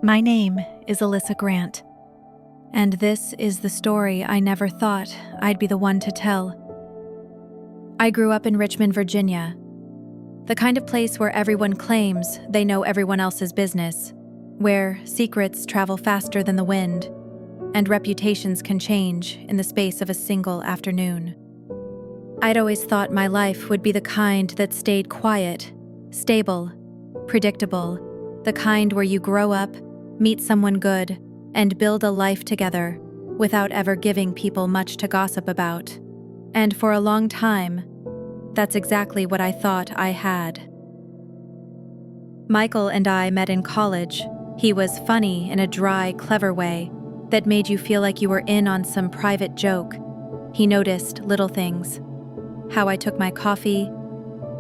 My name is Alyssa Grant, and this is the story I never thought I'd be the one to tell. I grew up in Richmond, Virginia, the kind of place where everyone claims they know everyone else's business, where secrets travel faster than the wind, and reputations can change in the space of a single afternoon. I'd always thought my life would be the kind that stayed quiet, stable, predictable, the kind where you grow up, meet someone good, and build a life together without ever giving people much to gossip about. And for a long time, that's exactly what I thought I had. Michael and I met in college. He was funny in a dry, clever way that made you feel like you were in on some private joke. He noticed little things. How I took my coffee,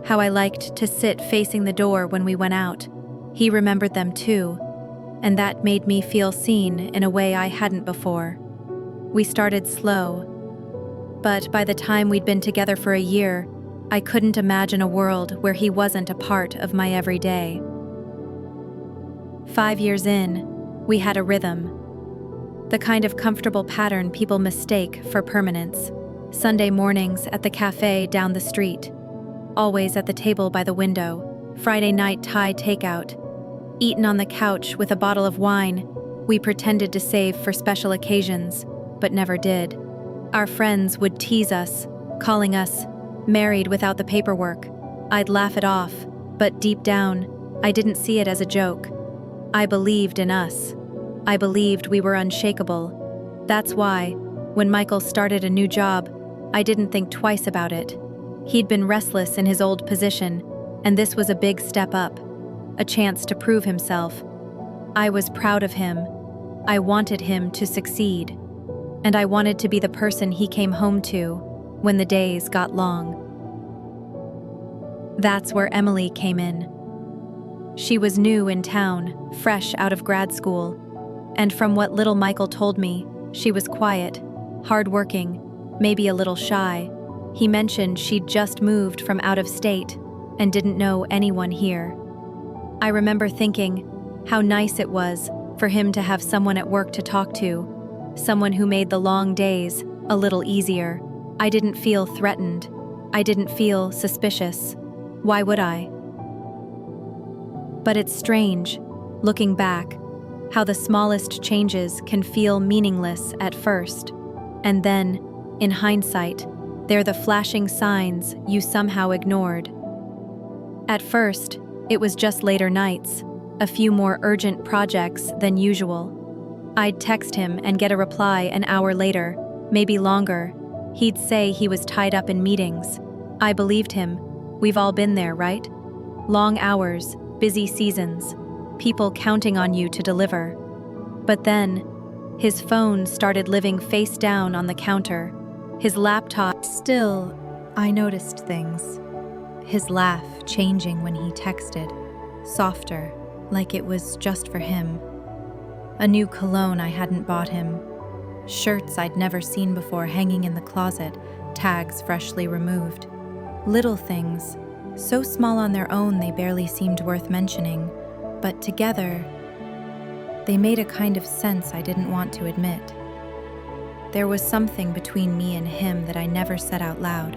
how I liked to sit facing the door when we went out. He remembered them too, and that made me feel seen in a way I hadn't before. We started slow, but by the time we'd been together for a year, I couldn't imagine a world where he wasn't a part of my everyday. 5 years in, we had a rhythm. The kind of comfortable pattern people mistake for permanence. Sunday mornings at the cafe down the street. Always at the table by the window. Friday night Thai takeout. Eaten on the couch with a bottle of wine we pretended to save for special occasions, but never did. Our friends would tease us, calling us married without the paperwork. I'd laugh it off, but deep down, I didn't see it as a joke. I believed in us. I believed we were unshakable. That's why, when Michael started a new job, I didn't think twice about it. He'd been restless in his old position, and this was a big step up, a chance to prove himself. I was proud of him. I wanted him to succeed, and I wanted to be the person he came home to when the days got long. That's where Emily came in. She was new in town, fresh out of grad school, and from what little Michael told me, she was quiet, hardworking, maybe a little shy. He mentioned she'd just moved from out of state and didn't know anyone here. I remember thinking how nice it was for him to have someone at work to talk to, someone who made the long days a little easier. I didn't feel threatened. I didn't feel suspicious. Why would I? But it's strange, looking back, how the smallest changes can feel meaningless at first, and then, in hindsight, they're the flashing signs you somehow ignored. At first, it was just later nights, a few more urgent projects than usual. I'd text him and get a reply an hour later, maybe longer. He'd say he was tied up in meetings. I believed him. We've all been there, right? Long hours, busy seasons, people counting on you to deliver. But then, his phone started living face down on the counter. His laptop. Still, I noticed things. His laugh changing when he texted, softer, like it was just for him. A new cologne I hadn't bought him. Shirts I'd never seen before hanging in the closet, tags freshly removed. Little things, so small on their own they barely seemed worth mentioning, but together, they made a kind of sense I didn't want to admit. There was something between me and him that I never said out loud,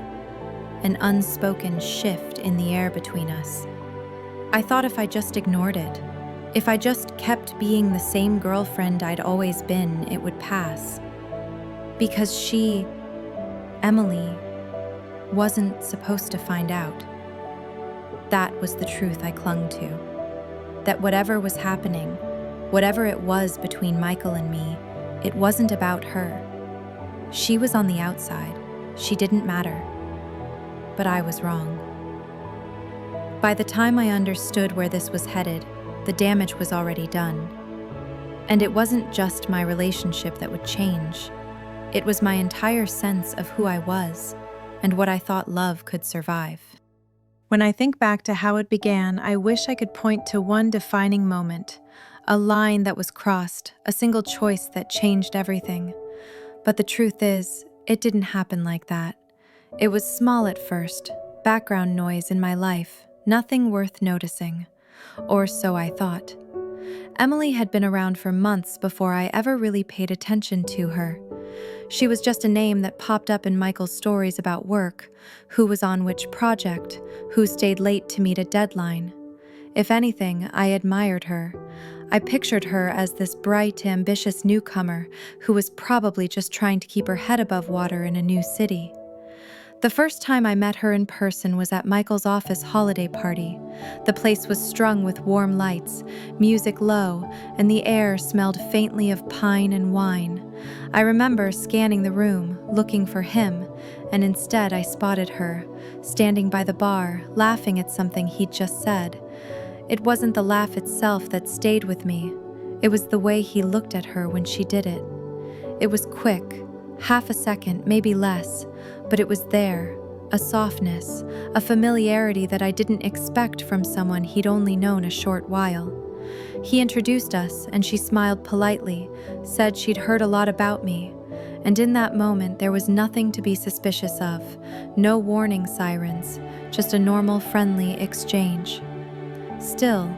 an unspoken shift in the air between us. I thought if I just ignored it, if I just kept being the same girlfriend I'd always been, it would pass. Because she, Emily, wasn't supposed to find out. That was the truth I clung to. That whatever was happening, whatever it was between Michael and me, it wasn't about her. She was on the outside. She didn't matter. But I was wrong. By the time I understood where this was headed, the damage was already done. And it wasn't just my relationship that would change. It was my entire sense of who I was and what I thought love could survive. When I think back to how it began, I wish I could point to one defining moment, a line that was crossed, a single choice that changed everything. But the truth is, it didn't happen like that. It was small at first, background noise in my life, nothing worth noticing. Or so I thought. Emily had been around for months before I ever really paid attention to her. She was just a name that popped up in Michael's stories about work, who was on which project, who stayed late to meet a deadline. If anything, I admired her. I pictured her as this bright, ambitious newcomer who was probably just trying to keep her head above water in a new city. The first time I met her in person was at Michael's office holiday party. The place was strung with warm lights, music low, and the air smelled faintly of pine and wine. I remember scanning the room, looking for him, and instead I spotted her, standing by the bar, laughing at something he'd just said. It wasn't the laugh itself that stayed with me. It was the way he looked at her when she did it. It was quick, half a second, maybe less, but it was there, a softness, a familiarity that I didn't expect from someone he'd only known a short while. He introduced us, and she smiled politely, said she'd heard a lot about me, and in that moment there was nothing to be suspicious of, no warning sirens, just a normal, friendly exchange. Still,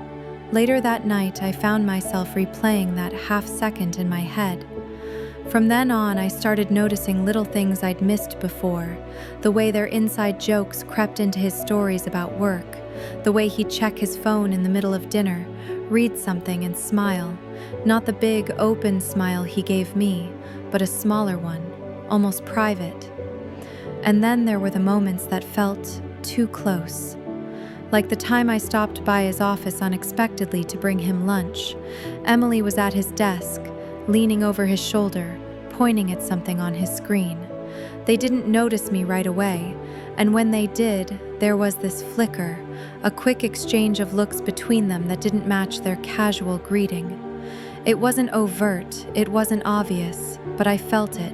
later that night I found myself replaying that half second in my head. From then on, I started noticing little things I'd missed before, the way their inside jokes crept into his stories about work, the way he'd check his phone in the middle of dinner, read something and smile, not the big, open smile he gave me, but a smaller one, almost private. And then there were the moments that felt too close. Like the time I stopped by his office unexpectedly to bring him lunch. Emily was at his desk, leaning over his shoulder, pointing at something on his screen. They didn't notice me right away, and when they did, there was this flicker, a quick exchange of looks between them that didn't match their casual greeting. It wasn't overt, it wasn't obvious, but I felt it.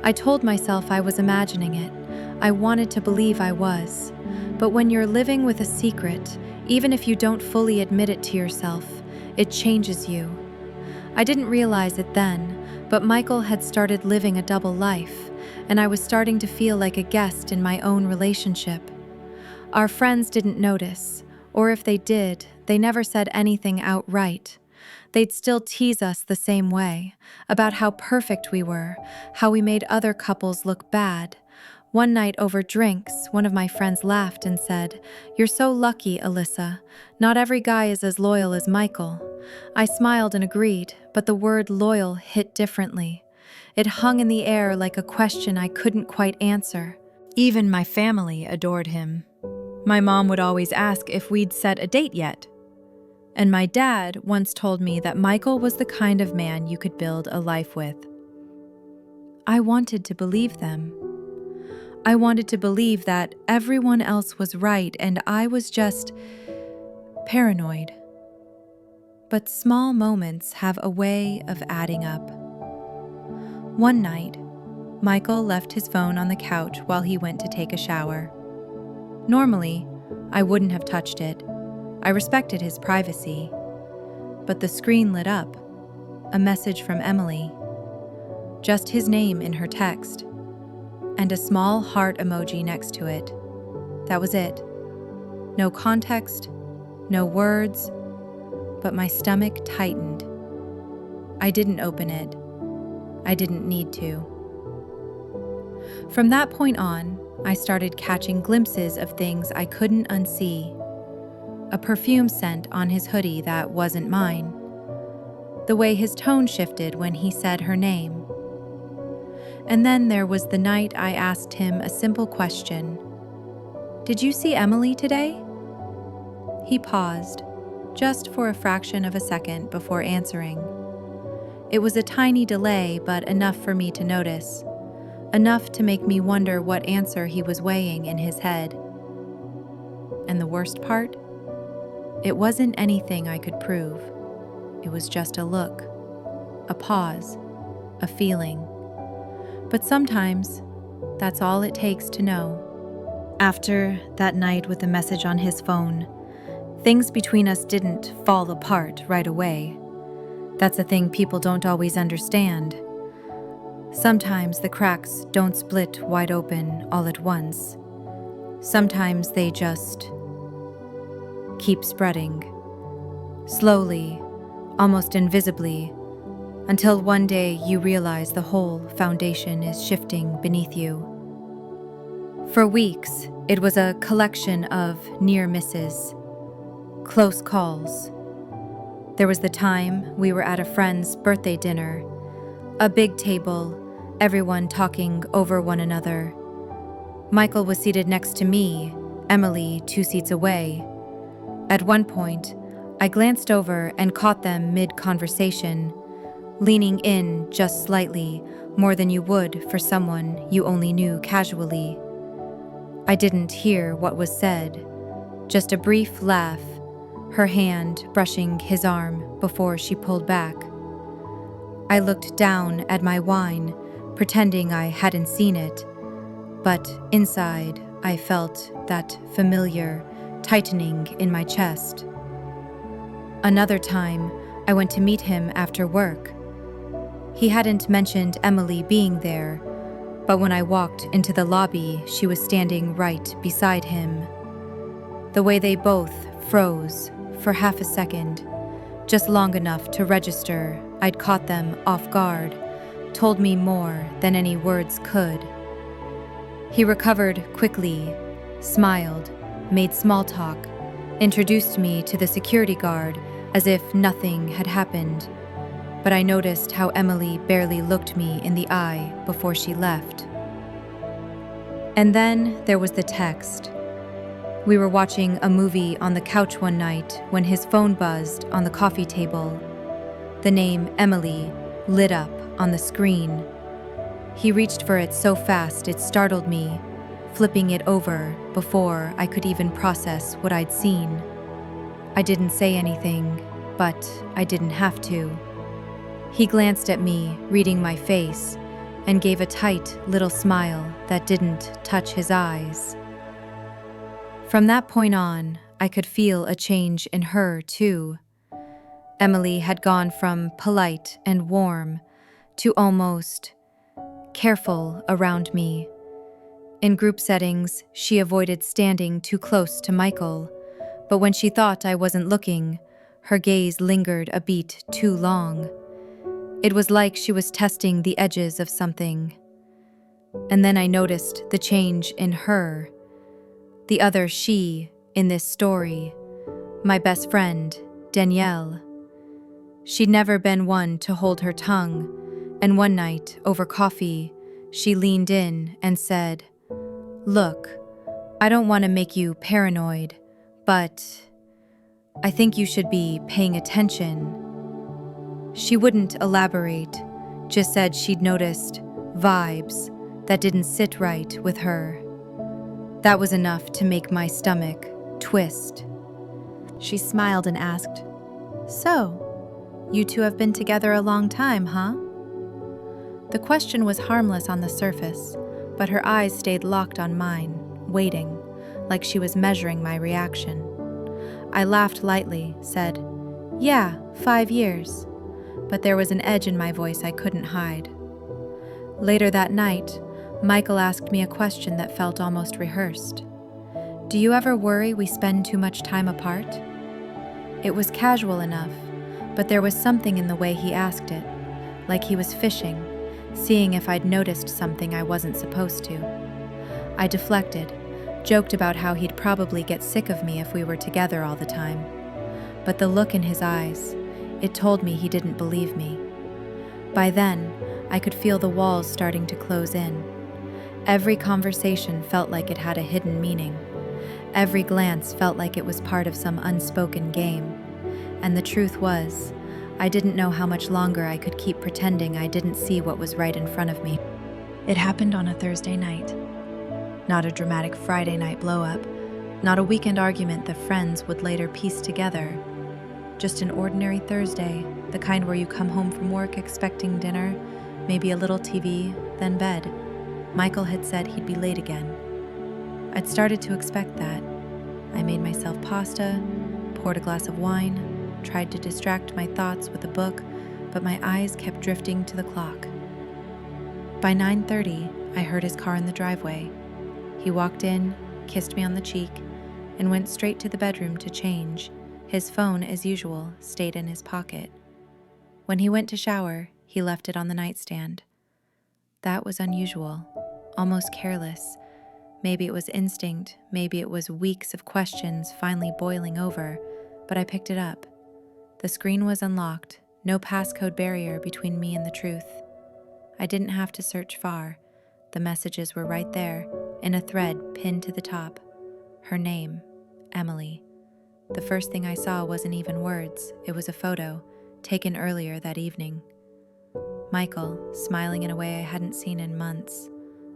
I told myself I was imagining it. I wanted to believe I was. But when you're living with a secret, even if you don't fully admit it to yourself, it changes you. I didn't realize it then, but Michael had started living a double life, and I was starting to feel like a guest in my own relationship. Our friends didn't notice, or if they did, they never said anything outright. They'd still tease us the same way, about how perfect we were, how we made other couples look bad. One night over drinks, one of my friends laughed and said, "You're so lucky, Alyssa. Not every guy is as loyal as Michael." I smiled and agreed, but the word loyal hit differently. It hung in the air like a question I couldn't quite answer. Even my family adored him. My mom would always ask if we'd set a date yet. And my dad once told me that Michael was the kind of man you could build a life with. I wanted to believe them. I wanted to believe that everyone else was right and I was just paranoid. But small moments have a way of adding up. One night, Michael left his phone on the couch while he went to take a shower. Normally, I wouldn't have touched it. I respected his privacy. But the screen lit up. A message from Emily. Just his name in her text. And a small heart emoji next to it. That was it. No context, no words, but my stomach tightened. I didn't open it. I didn't need to. From that point on, I started catching glimpses of things I couldn't unsee. A perfume scent on his hoodie that wasn't mine. The way his tone shifted when he said her name. And then there was the night I asked him a simple question. "Did you see Emily today?" He paused, just for a fraction of a second before answering. It was a tiny delay, but enough for me to notice. Enough to make me wonder what answer he was weighing in his head. And the worst part? It wasn't anything I could prove. It was just a look, a pause, a feeling. But sometimes, that's all it takes to know. After that night with the message on his phone, things between us didn't fall apart right away. That's a thing people don't always understand. Sometimes the cracks don't split wide open all at once. Sometimes they just keep spreading. Slowly, almost invisibly, until one day you realize the whole foundation is shifting beneath you. For weeks, it was a collection of near misses, close calls. There was the time we were at a friend's birthday dinner, a big table, everyone talking over one another. Michael was seated next to me, Emily 2 seats away. At one point, I glanced over and caught them mid-conversation, leaning in just slightly, more than you would for someone you only knew casually. I didn't hear what was said, just a brief laugh, her hand brushing his arm before she pulled back. I looked down at my wine, pretending I hadn't seen it, but inside I felt that familiar tightening in my chest. Another time, I went to meet him after work. He hadn't mentioned Emily being there, but when I walked into the lobby, she was standing right beside him. The way they both froze for half a second, just long enough to register I'd caught them off guard, told me more than any words could. He recovered quickly, smiled, made small talk, introduced me to the security guard as if nothing had happened. But I noticed how Emily barely looked me in the eye before she left. And then there was the text. We were watching a movie on the couch one night when his phone buzzed on the coffee table. The name Emily lit up on the screen. He reached for it so fast it startled me, flipping it over before I could even process what I'd seen. I didn't say anything, but I didn't have to. He glanced at me, reading my face, and gave a tight little smile that didn't touch his eyes. From that point on, I could feel a change in her, too. Emily had gone from polite and warm to almost careful around me. In group settings, she avoided standing too close to Michael, but when she thought I wasn't looking, her gaze lingered a beat too long. It was like she was testing the edges of something. And then I noticed the change in her. The other she in this story, my best friend, Danielle. She'd never been one to hold her tongue, and one night, over coffee, she leaned in and said, "Look, I don't want to make you paranoid, but I think you should be paying attention." She wouldn't elaborate, just said she'd noticed vibes that didn't sit right with her. That was enough to make my stomach twist. She smiled and asked, "So, you two have been together a long time, huh?" The question was harmless on the surface, but her eyes stayed locked on mine, waiting, like she was measuring my reaction. I laughed lightly, said, "Yeah, 5 years." But there was an edge in my voice I couldn't hide. Later that night, Michael asked me a question that felt almost rehearsed. "Do you ever worry we spend too much time apart?" It was casual enough, but there was something in the way he asked it, like he was fishing, seeing if I'd noticed something I wasn't supposed to. I deflected, joked about how he'd probably get sick of me if we were together all the time. But the look in his eyes, it told me he didn't believe me. By then, I could feel the walls starting to close in. Every conversation felt like it had a hidden meaning. Every glance felt like it was part of some unspoken game. And the truth was, I didn't know how much longer I could keep pretending I didn't see what was right in front of me. It happened on a Thursday night. Not a dramatic Friday night blow-up, not a weekend argument the friends would later piece together. Just an ordinary Thursday, the kind where you come home from work expecting dinner, maybe a little TV, then bed. Michael had said he'd be late again. I'd started to expect that. I made myself pasta, poured a glass of wine, tried to distract my thoughts with a book, but my eyes kept drifting to the clock. By 9:30, I heard his car in the driveway. He walked in, kissed me on the cheek, and went straight to the bedroom to change. His phone, as usual, stayed in his pocket. When he went to shower, he left it on the nightstand. That was unusual, almost careless. Maybe it was instinct, maybe it was weeks of questions finally boiling over, but I picked it up. The screen was unlocked, no passcode barrier between me and the truth. I didn't have to search far. The messages were right there, in a thread pinned to the top. Her name, Emily. The first thing I saw wasn't even words, it was a photo, taken earlier that evening. Michael, smiling in a way I hadn't seen in months,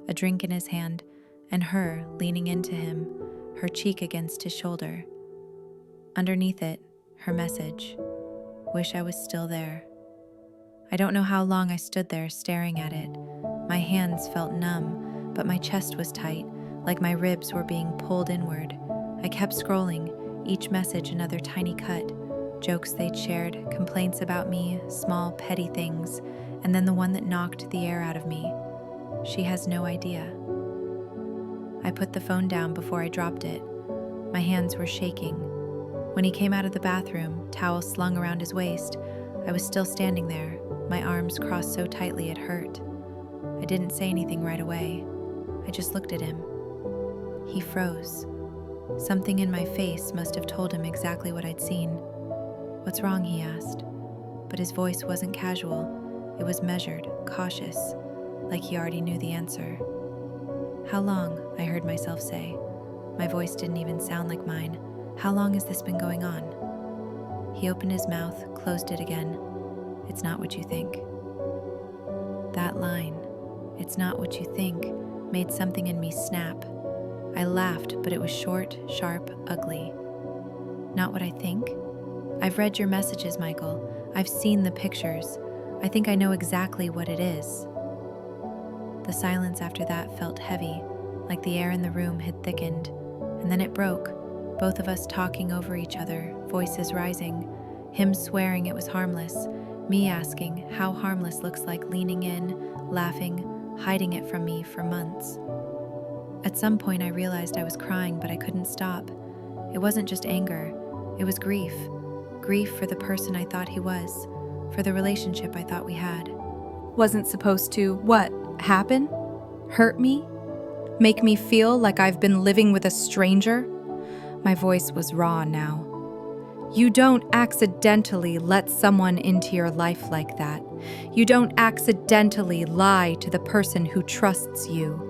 a drink in his hand, and her leaning into him, her cheek against his shoulder. Underneath it, her message, "Wish I was still there." I don't know how long I stood there staring at it. My hands felt numb, but my chest was tight, like my ribs were being pulled inward. I kept scrolling, each message another tiny cut, jokes they'd shared, complaints about me, small petty things, and then the one that knocked the air out of me. She has no idea. I put the phone down before I dropped it. My hands were shaking. When he came out of the bathroom, towel slung around his waist, I was still standing there, my arms crossed so tightly it hurt. I didn't say anything right away. I just looked at him. He froze. Something in my face must have told him exactly what I'd seen. "What's wrong?" he asked. But his voice wasn't casual. It was measured, cautious, like he already knew the answer. "How long?" I heard myself say. My voice didn't even sound like mine. "How long has this been going on?" He opened his mouth, closed it again. "It's not what you think." That line, "It's not what you think," made something in me snap. I laughed, but it was short, sharp, ugly. "Not what I think? I've read your messages, Michael. I've seen the pictures. I think I know exactly what it is." The silence after that felt heavy, like the air in the room had thickened, and then it broke, both of us talking over each other, voices rising, him swearing it was harmless, me asking how harmless looks like, leaning in, laughing, hiding it from me for months. At some point I realized I was crying, but I couldn't stop. It wasn't just anger, it was grief. Grief for the person I thought he was, for the relationship I thought we had. Wasn't supposed to, what, happen? Hurt me? Make me feel like I've been living with a stranger? My voice was raw now. You don't accidentally let someone into your life like that. You don't accidentally lie to the person who trusts you.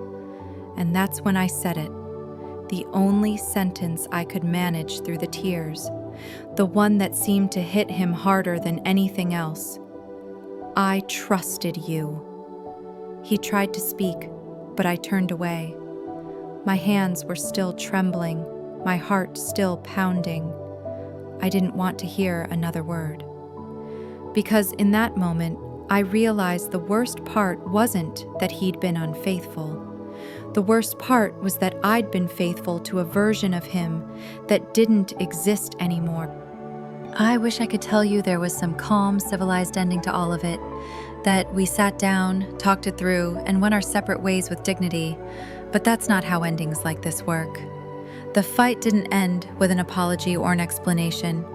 And that's when I said it. The only sentence I could manage through the tears. The one that seemed to hit him harder than anything else. I trusted you. He tried to speak, but I turned away. My hands were still trembling, my heart still pounding. I didn't want to hear another word. Because in that moment, I realized the worst part wasn't that he'd been unfaithful. The worst part was that I'd been faithful to a version of him that didn't exist anymore. I wish I could tell you there was some calm, civilized ending to all of it, that we sat down, talked it through, and went our separate ways with dignity, but that's not how endings like this work. The fight didn't end with an apology or an explanation.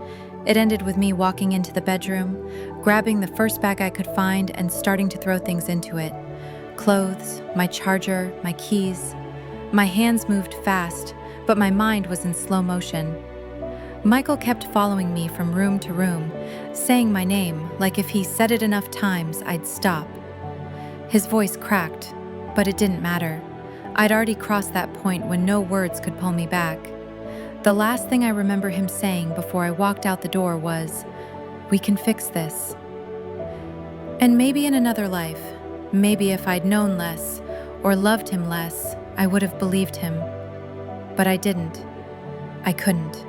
It ended with me walking into the bedroom, grabbing the first bag I could find and starting to throw things into it. Clothes, my charger, my keys. My hands moved fast, but my mind was in slow motion. Michael kept following me from room to room, saying my name like if he said it enough times, I'd stop. His voice cracked, but it didn't matter. I'd already crossed that point when no words could pull me back. The last thing I remember him saying before I walked out the door was, "We can fix this." And maybe in another life, maybe if I'd known less or loved him less, I would have believed him. But I didn't. I couldn't.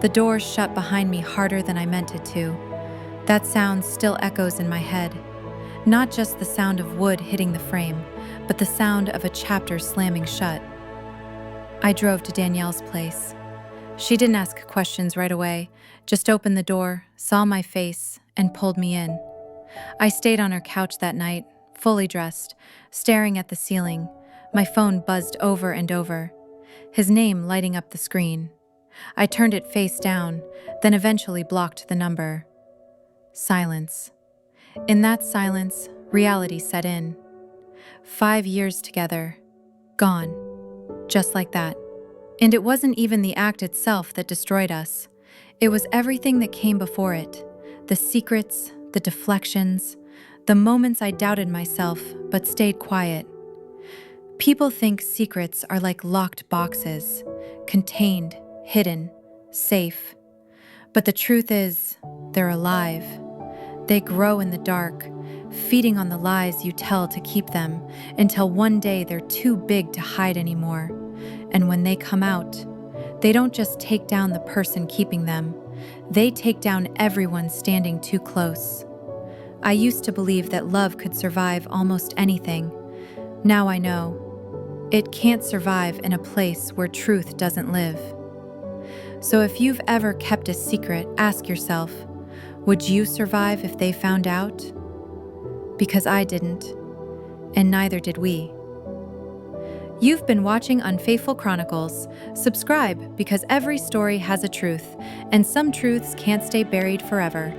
The door shut behind me harder than I meant it to. That sound still echoes in my head. Not just the sound of wood hitting the frame, but the sound of a chapter slamming shut. I drove to Danielle's place. She didn't ask questions right away, just opened the door, saw my face, and pulled me in. I stayed on her couch that night, fully dressed, staring at the ceiling. My phone buzzed over and over, his name lighting up the screen. I turned it face down, then eventually blocked the number. Silence. In that silence, reality set in. 5 years together, gone, just like that. And it wasn't even the act itself that destroyed us. It was everything that came before it. The secrets, the deflections, the moments I doubted myself but stayed quiet. People think secrets are like locked boxes, contained, hidden, safe. But the truth is, they're alive. They grow in the dark, feeding on the lies you tell to keep them, until one day they're too big to hide anymore. And when they come out, they don't just take down the person keeping them, they take down everyone standing too close. I used to believe that love could survive almost anything. Now I know. It can't survive in a place where truth doesn't live. So if you've ever kept a secret, ask yourself, would you survive if they found out? Because I didn't, and neither did we. You've been watching Unfaithful Chronicles. Subscribe because every story has a truth, and some truths can't stay buried forever.